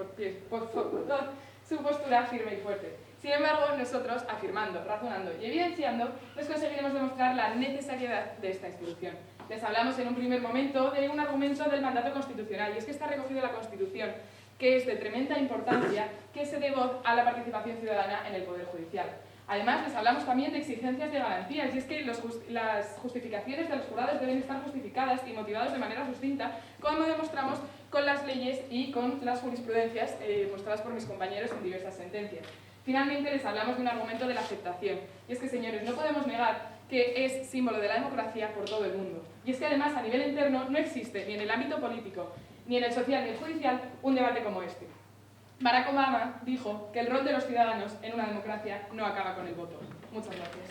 postura firme y fuerte. Sin embargo, nosotros, afirmando, razonando y evidenciando, les conseguiremos demostrar la necesariedad de esta institución. Les hablamos en un primer momento de un argumento del mandato constitucional, y es que está recogido en la Constitución, que es de tremenda importancia que se dé voz a la participación ciudadana en el Poder Judicial. Además, les hablamos también de exigencias de garantías, y es que las justificaciones de los jurados deben estar justificadas y motivadas de manera distinta, como demostramos con las leyes y con las jurisprudencias mostradas por mis compañeros en diversas sentencias. Finalmente, les hablamos de un argumento de la aceptación, y es que, señores, no podemos negar que es símbolo de la democracia por todo el mundo. Y es que además a nivel interno no existe ni en el ámbito político, ni en el social ni en el judicial un debate como este. Barack Obama dijo que el rol de los ciudadanos en una democracia no acaba con el voto. Muchas gracias.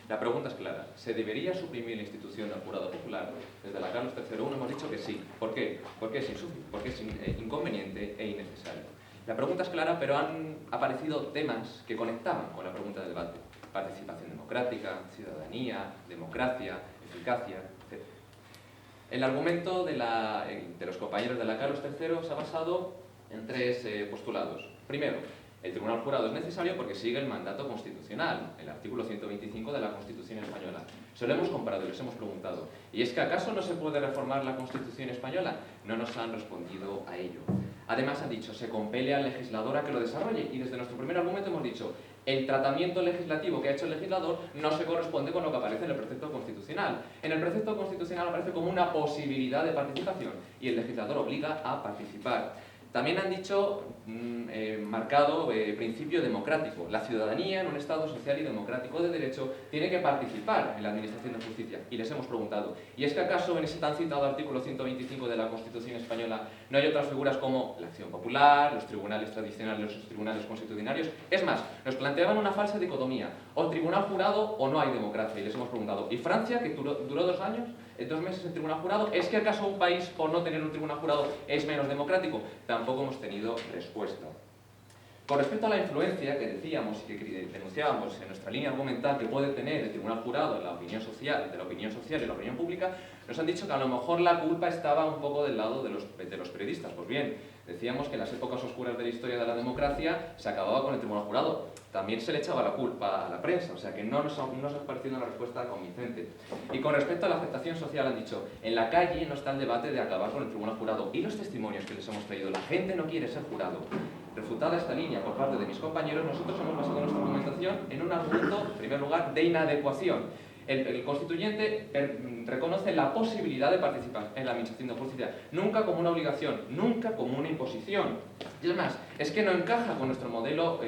La pregunta es clara. ¿Se debería suprimir la institución del jurado popular? Desde la Carlos III hemos dicho que sí. ¿Por qué? Porque es inconveniente e innecesario. La pregunta es clara, pero han aparecido temas que conectaban con la pregunta del debate. Participación democrática, ciudadanía, democracia, eficacia, etc. El argumento de los compañeros de la Carlos III se ha basado en tres postulados. Primero, el Tribunal Jurado es necesario porque sigue el mandato constitucional, el artículo 125 de la Constitución española. Se lo hemos comparado y les hemos preguntado, ¿y es que acaso no se puede reformar la Constitución española? No nos han respondido a ello. Además han dicho, se compele al legislador a que lo desarrolle, y desde nuestro primer argumento hemos dicho, el tratamiento legislativo que ha hecho el legislador no se corresponde con lo que aparece en el precepto constitucional. En el precepto constitucional aparece como una posibilidad de participación y el legislador obliga a participar. También han dicho, marcado principio democrático. La ciudadanía en un Estado social y democrático de derecho tiene que participar en la administración de justicia. Y les hemos preguntado, ¿y es que acaso en ese tan citado artículo 125 de la Constitución española no hay otras figuras como la acción popular, los tribunales tradicionales, los tribunales constitucionarios? Es más, nos planteaban una falsa dicotomía, o tribunal jurado o no hay democracia. Y les hemos preguntado, ¿y Francia, que duró 2 años? 2 meses en tribunal jurado, ¿es que acaso un país por no tener un tribunal jurado es menos democrático? Tampoco hemos tenido respuesta. Con respecto a la influencia que decíamos y que denunciábamos en nuestra línea argumental que puede tener el tribunal jurado en la opinión social, de la opinión social y la opinión pública, nos han dicho que a lo mejor la culpa estaba un poco del lado de los periodistas. Pues bien, decíamos que en las épocas oscuras de la historia de la democracia se acababa con el tribunal jurado. También se le echaba la culpa a la prensa, o sea que no nos ha parecido una respuesta convincente. Y con respecto a la aceptación social han dicho, en la calle no está el debate de acabar con el tribunal jurado. Y los testimonios que les hemos traído, la gente no quiere ser jurado. Refutada esta línea por parte de mis compañeros, nosotros hemos basado nuestra argumentación en un argumento, en primer lugar, de inadecuación. El constituyente reconoce la posibilidad de participar en la administración de justicia, nunca como una obligación, nunca como una imposición. Y además, es que no encaja con nuestro modelo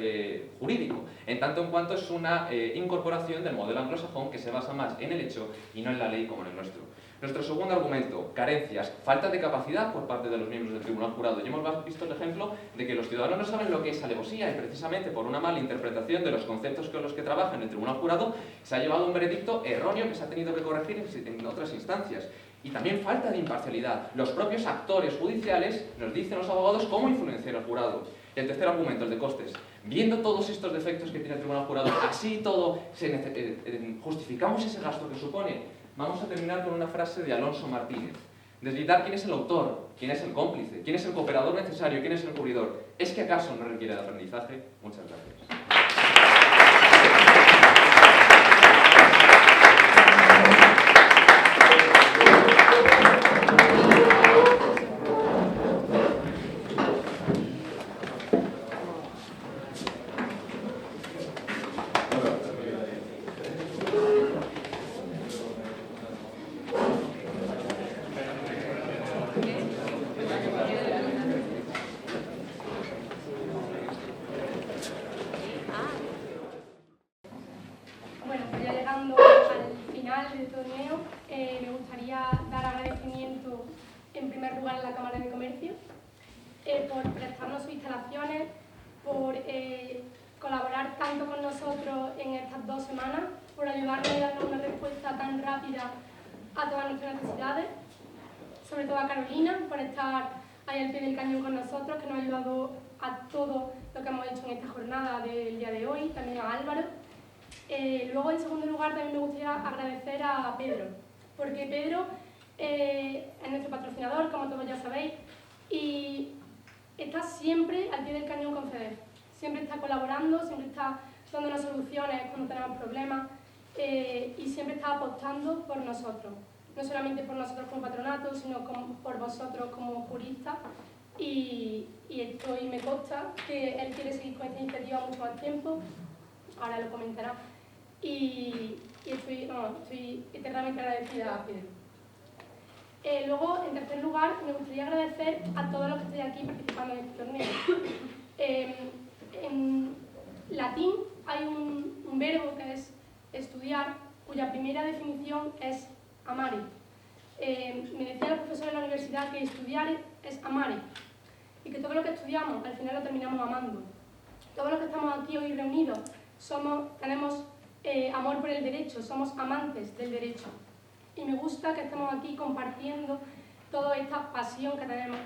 jurídico, en tanto en cuanto es una incorporación del modelo anglosajón que se basa más en el hecho y no en la ley como en el nuestro. Nuestro segundo argumento, carencias, falta de capacidad por parte de los miembros del Tribunal Jurado. Y hemos visto el ejemplo de que los ciudadanos no saben lo que es alevosía y precisamente por una mala interpretación de los conceptos con los que trabaja en el Tribunal Jurado se ha llevado un veredicto erróneo que se ha tenido que corregir en otras instancias. Y también falta de imparcialidad. Los propios actores judiciales nos dicen los abogados cómo influenciar al jurado. Y el tercer argumento, el de costes. Viendo todos estos defectos que tiene el Tribunal Jurado, así todo, justificamos ese gasto que supone. Vamos a terminar con una frase de Alonso Martínez. Desligar quién es el autor, quién es el cómplice, quién es el cooperador necesario, quién es el encubridor. ¿Es que acaso no requiere de aprendizaje? Muchas gracias. Bueno, pues ya llegando al final del torneo, me gustaría dar agradecimiento en primer lugar a la Cámara de Comercio por prestarnos sus instalaciones, por colaborar tanto con nosotros en estas 2 semanas, por ayudarnos y darnos una respuesta tan rápida a todas nuestras necesidades, sobre todo a Carolina por estar ahí al pie del cañón con nosotros, que nos ha ayudado a todo lo que hemos hecho en esta jornada del día de hoy, también a Álvaro. Luego, en segundo lugar, también me gustaría agradecer a Pedro, porque Pedro es nuestro patrocinador, como todos ya sabéis, y está siempre al pie del cañón con FEDER. Siempre está colaborando, siempre está dándonos soluciones cuando tenemos problemas y siempre está apostando por nosotros. No solamente por nosotros como patronato, sino por vosotros como juristas. Y me consta que él quiere seguir con esta iniciativa mucho más tiempo, ahora lo comentará. Y estoy eternamente agradecida a Pedro. Luego, en tercer lugar, me gustaría agradecer a todos los que estáis aquí participando en este torneo. En latín hay un verbo que es estudiar, cuya primera definición es amare. Me decía el profesor de la universidad que estudiar es amare y que todo lo que estudiamos al final lo terminamos amando. Todos los que estamos aquí hoy reunidos tenemos amor por el derecho, somos amantes del derecho. Y me gusta que estemos aquí compartiendo toda esta pasión que tenemos,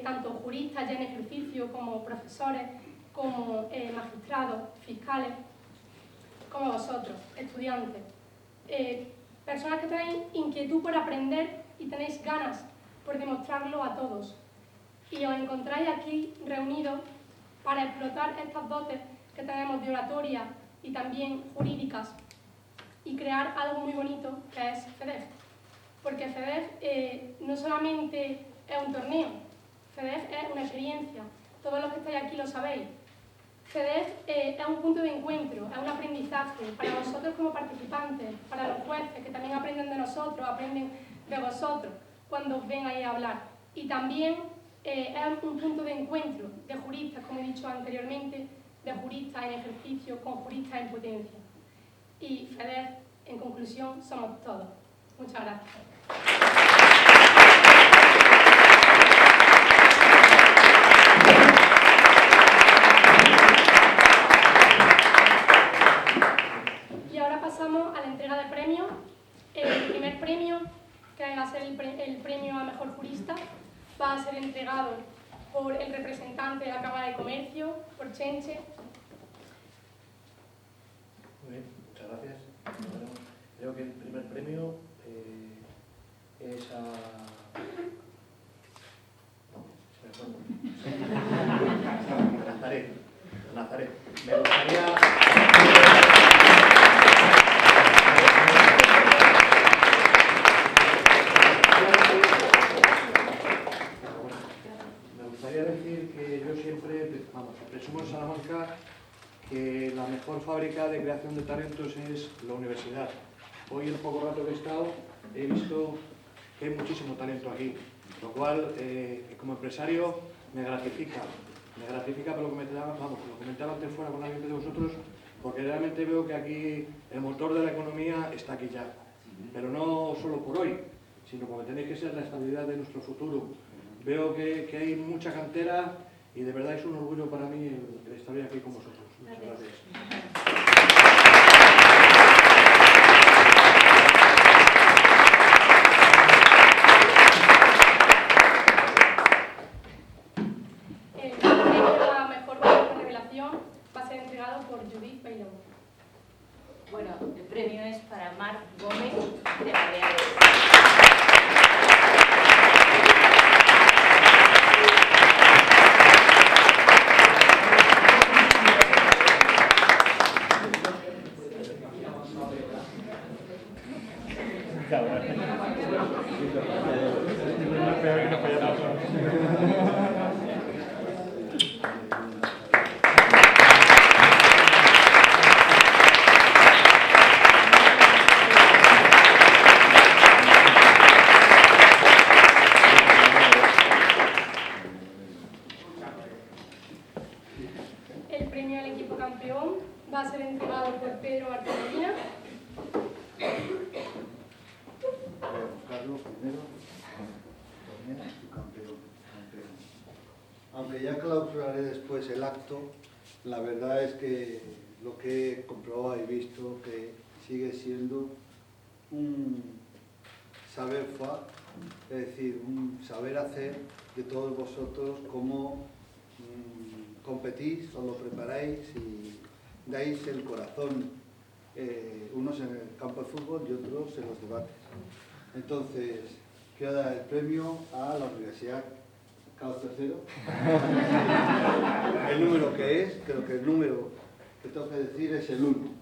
tanto juristas ya en ejercicio, como profesores, como magistrados, fiscales, como vosotros, estudiantes. Personas que tenéis inquietud por aprender y tenéis ganas por demostrarlo a todos. Y os encontráis aquí reunidos para explotar estas dotes que tenemos de oratoria y también jurídicas y crear algo muy bonito que es FEDEF. Porque FEDEF no solamente es un torneo, FEDEF es una experiencia. Todos los que estáis aquí lo sabéis. FEDEF es un punto de encuentro, es un aprendizaje para vosotros como participantes, para los jueces que también aprenden de nosotros, aprenden de vosotros cuando os ven ahí a hablar. Y también es un punto de encuentro de juristas, como he dicho anteriormente, de juristas en ejercicio con juristas en potencia. Y FEDEF, en conclusión, somos todos. Muchas gracias. Y ahora pasamos a la entrega de premios. El primer premio, que va a ser el premio a mejor jurista, va a ser entregado por el representante de la Cámara de Comercio, por Chenche. Muy bien, muchas gracias. Bueno, creo que el primer premio es a... No, se me fue. Nazaret. Me gustaría decir que yo siempre, presumo en Salamanca que la mejor fábrica de creación de talentos es la universidad. Hoy, el poco rato que he estado, he visto que hay muchísimo talento aquí, lo cual, como empresario, me gratifica por lo que lo comentaba antes fuera con alguien de vosotros, porque realmente veo que aquí el motor de la economía está aquí ya, pero no solo por hoy, sino porque tenéis que ser la estabilidad de nuestro futuro. Veo que hay mucha cantera y de verdad es un orgullo para mí el estar aquí con vosotros. Muchas gracias. El premio a mejor revelación va a ser entregado por Judith Bailón. Bueno, el premio es para Marc Gómez de Baleares. El premio al equipo campeón va a ser entregado por Pedro Martínez. Carlos primero, campeón. Aunque ya clausuraré después el acto, la verdad es que lo que he comprobado y visto que sigue siendo un saber faire, es decir, un saber hacer de todos vosotros, cómo competís, os lo preparáis y dais el corazón, unos en el campo de fútbol y otros en los debates. Entonces, quiero dar el premio a la Universidad Carlos III. El número que es, creo que el número que tengo que decir es el 1.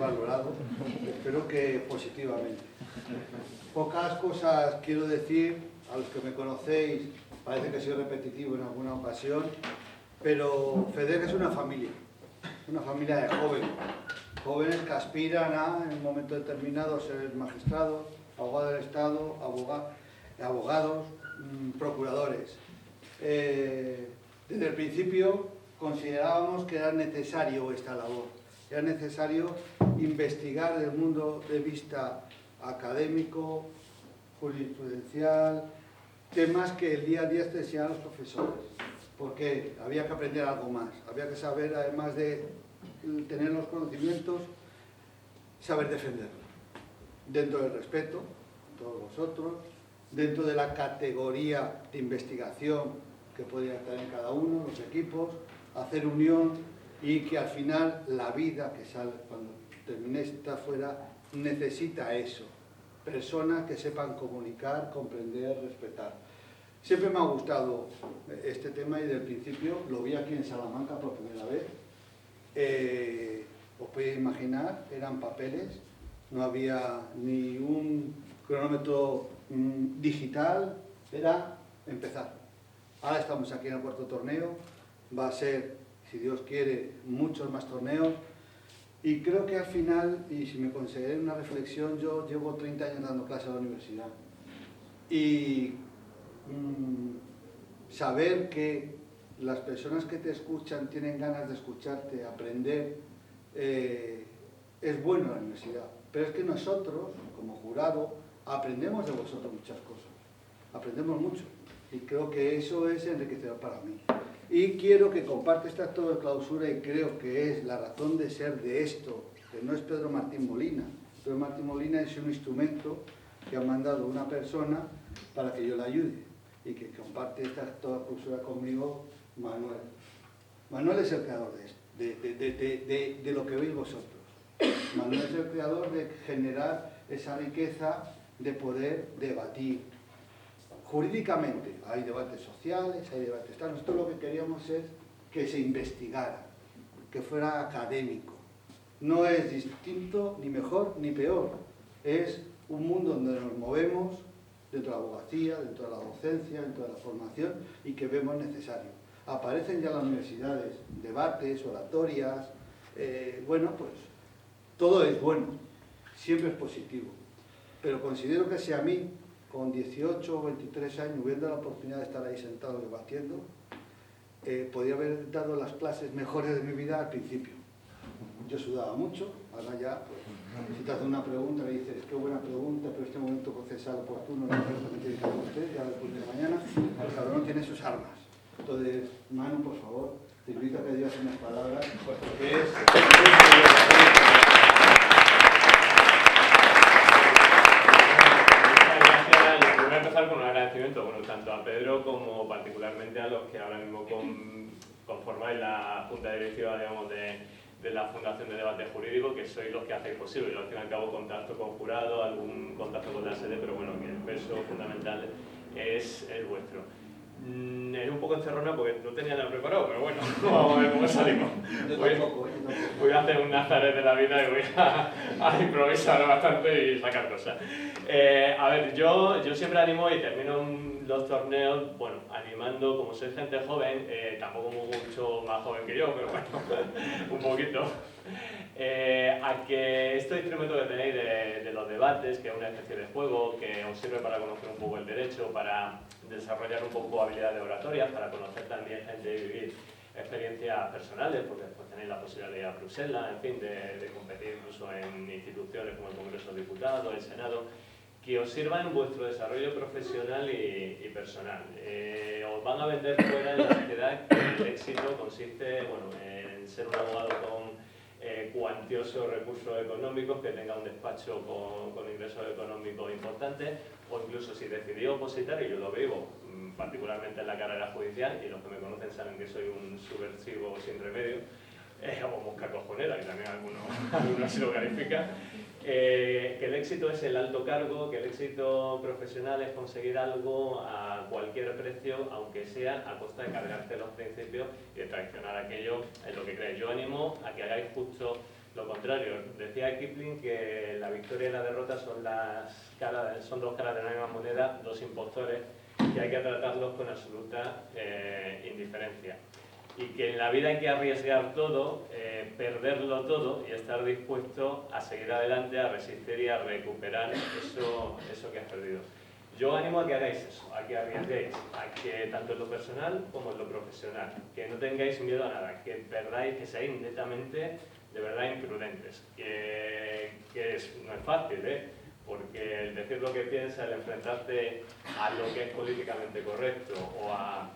valorado, espero que positivamente. Pocas cosas quiero decir, a los que me conocéis, parece que soy repetitivo en alguna ocasión, pero FEDEC es una familia de jóvenes, jóvenes que aspiran a, en un momento determinado, ser magistrados, abogados del Estado, abogados, procuradores. Desde el principio considerábamos que era necesario esta labor, era necesario investigar desde el mundo de vista académico, jurisprudencial, temas que el día a día te enseñan los profesores, porque había que aprender algo más, había que saber, además de tener los conocimientos, saber defenderlos, dentro del respeto, todos vosotros, dentro de la categoría de investigación que podría estar en cada uno, los equipos, hacer unión y que al final la vida que sale cuando terminéis está afuera necesita eso, personas que sepan comunicar, comprender, respetar. Siempre me ha gustado este tema y desde el principio lo vi aquí en Salamanca por primera vez. Os podéis imaginar, eran papeles, no había ni un cronómetro digital, era empezar. Ahora estamos aquí en el cuarto torneo, va a ser, si Dios quiere, muchos más torneos. Y creo que al final, y si me consideré una reflexión, yo llevo 30 años dando clases a la universidad. Y saber que las personas que te escuchan tienen ganas de escucharte, aprender, es bueno en la universidad. Pero es que nosotros, como jurado, aprendemos de vosotros muchas cosas. Aprendemos mucho. Y creo que eso es enriquecedor para mí. Y quiero que comparte este acto de clausura y creo que es la razón de ser de esto, que no es Pedro Martín Molina. Pedro Martín Molina es un instrumento que ha mandado una persona para que yo la ayude y que comparte este acto de clausura conmigo, Manuel. Manuel es el creador de esto, de lo que veis vosotros. Manuel es el creador de generar esa riqueza de poder debatir. Jurídicamente hay debates sociales, hay debates tal. Nosotros lo que queríamos es que se investigara, que fuera académico. No es distinto, ni mejor, ni peor. Es un mundo donde nos movemos dentro de la abogacía, dentro de la docencia, dentro de la formación y que vemos necesario. Aparecen ya en las universidades debates, oratorias, bueno, pues todo es bueno, siempre es positivo. Pero considero que si a mí, con 18 o 23 años, hubiendo la oportunidad de estar ahí sentado debatiendo, podría haber dado las clases mejores de mi vida al principio. Yo sudaba mucho, ahora ya, pues, si te hacen una pregunta, le dices, qué buena pregunta, pero este momento procesal oportuno, no me tiene que hacer usted, ya después de mañana, el cabrón tiene sus armas. Entonces, Manu, por favor, te invito a que digas unas palabras, porque es... Voy a empezar con un agradecimiento, bueno, tanto a Pedro como particularmente a los que ahora mismo conformáis la junta directiva, digamos, de la Fundación de Debate Jurídico, que sois los que hacéis posible. Yo al fin y al cabo contacto con jurado, algún contacto con la sede, pero bueno, que el peso fundamental es el vuestro. Es un poco encerrona porque no tenía nada preparado, pero bueno, vamos a ver cómo salimos. Voy a hacer un Nazaret de la vida y voy a improvisar bastante y sacar cosas. A ver, yo siempre animo y termino los torneos, bueno, animando, como soy gente joven, tampoco mucho más joven que yo, pero bueno, un poquito, a que este instrumento que tenéis de los debates, que es una especie de juego, que os sirve para conocer un poco el derecho, para desarrollar un poco habilidades de oratoria, para conocer también gente y vivir experiencias personales, porque después tenéis la posibilidad de ir a Bruselas, en fin, de competir incluso en instituciones como el Congreso de Diputados, el Senado, que os sirvan en vuestro desarrollo profesional y personal. Os van a vender fuera en la sociedad que el éxito consiste, bueno, en ser un abogado con cuantiosos recursos económicos, que tenga un despacho con ingresos económicos importantes, o incluso si decidí opositar, y yo lo vivo particularmente en la carrera judicial, y los que me conocen saben que soy un subversivo sin remedio, o mosca cojonera, que también algunos así lo califican, que el éxito es el alto cargo, que el éxito profesional es conseguir algo a cualquier precio, aunque sea a costa de cargarte los principios y de traicionar aquello en lo que crees. Yo animo a que hagáis justo lo contrario. Decía Kipling que la victoria y la derrota son dos caras de la misma moneda, dos impostores, que hay que tratarlos con absoluta indiferencia. Y que en la vida hay que arriesgar todo, perderlo todo y estar dispuesto a seguir adelante, a resistir y a recuperar eso que has perdido. Yo animo a que hagáis eso, a que arriesguéis, a que tanto en lo personal como en lo profesional, que no tengáis miedo a nada, que perdáis, que seáis netamente, de verdad, imprudentes, que no es fácil, porque el decir lo que piensas, el enfrentarte a lo que es políticamente correcto o a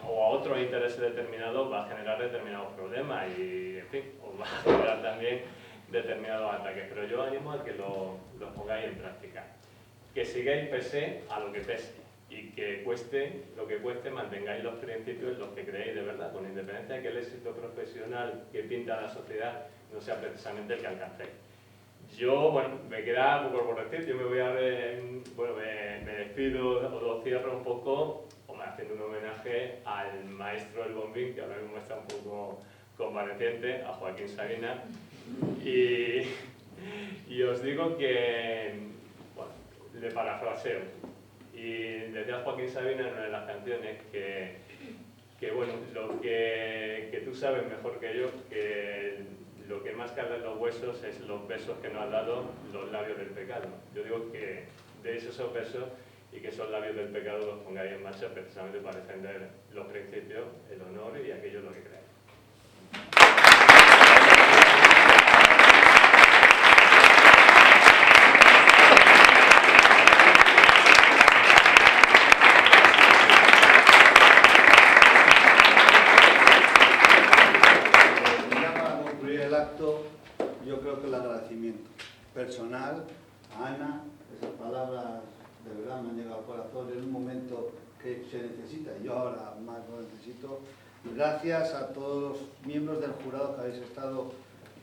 otros intereses determinados va a generar determinados problemas y, en fin, os va a generar también determinados ataques. Pero yo animo a que lo pongáis en práctica. Que sigáis pese a lo que pese y que cueste lo que cueste, mantengáis los principios en los que creéis de verdad, con independencia de que el éxito profesional que pinta la sociedad no sea precisamente el que alcancéis. Yo, bueno, me queda poco por decir, yo me voy a me despido, os cierro un poco, haciendo un homenaje al maestro del bombín, que ahora mismo está un poco convaleciente, a Joaquín Sabina, y os digo que, bueno, le parafraseo, y decía Joaquín Sabina en una de las canciones que bueno, lo que tú sabes mejor que yo, que lo que más carga en los huesos es los besos que nos han dado los labios del pecado. Yo digo que deis esos besos y que esos labios del pecado los pongáis en marcha precisamente para defender los principios, el honor y aquello en lo que creáis. Para concluir el acto, yo creo que el agradecimiento personal a Ana, esas palabras de verdad me han llegado al corazón en un momento que se necesita, y yo ahora más lo necesito. Gracias a todos los miembros del jurado que habéis estado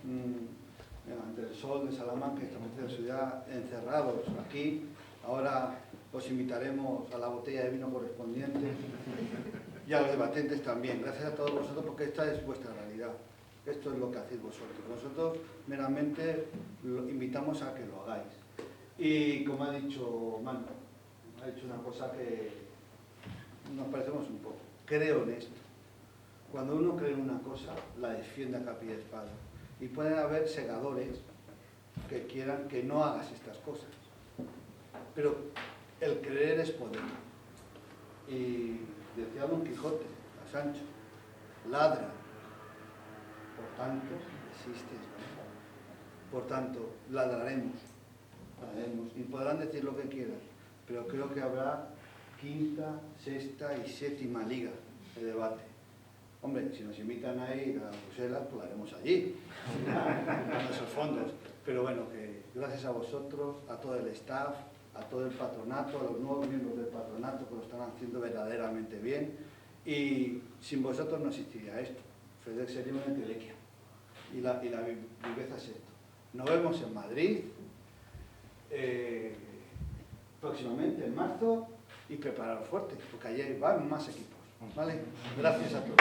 ante el sol de Salamanca, esta preciosa ciudad, encerrados aquí. Ahora os invitaremos a la botella de vino correspondiente y a los debatentes también. Gracias a todos vosotros porque esta es vuestra realidad. Esto es lo que hacéis vosotros. Nosotros meramente invitamos a que lo hagáis. Y como ha dicho Manu, ha dicho una cosa que nos parecemos un poco. Creo en esto. Cuando uno cree en una cosa, la defiende a capa y espada. Y pueden haber segadores que quieran que no hagas estas cosas. Pero el creer es poder. Y decía Don Quijote a Sancho, ladra, por tanto existes. Por tanto, ladraremos. Y podrán decir lo que quieran, pero creo que habrá quinta, sexta y séptima liga de debate. Hombre, si nos invitan a ir a Bruselas, pues lo haremos allí, con esos fondos. Pero bueno, que gracias a vosotros, a todo el staff, a todo el patronato, a los nuevos miembros del patronato que lo están haciendo verdaderamente bien. Y sin vosotros no existiría esto. Frederic sería una entelequia. Y la viveza es esto. Nos vemos en Madrid. Próximamente en marzo y prepararos fuerte porque allí van más equipos, ¿vale? Gracias a todos.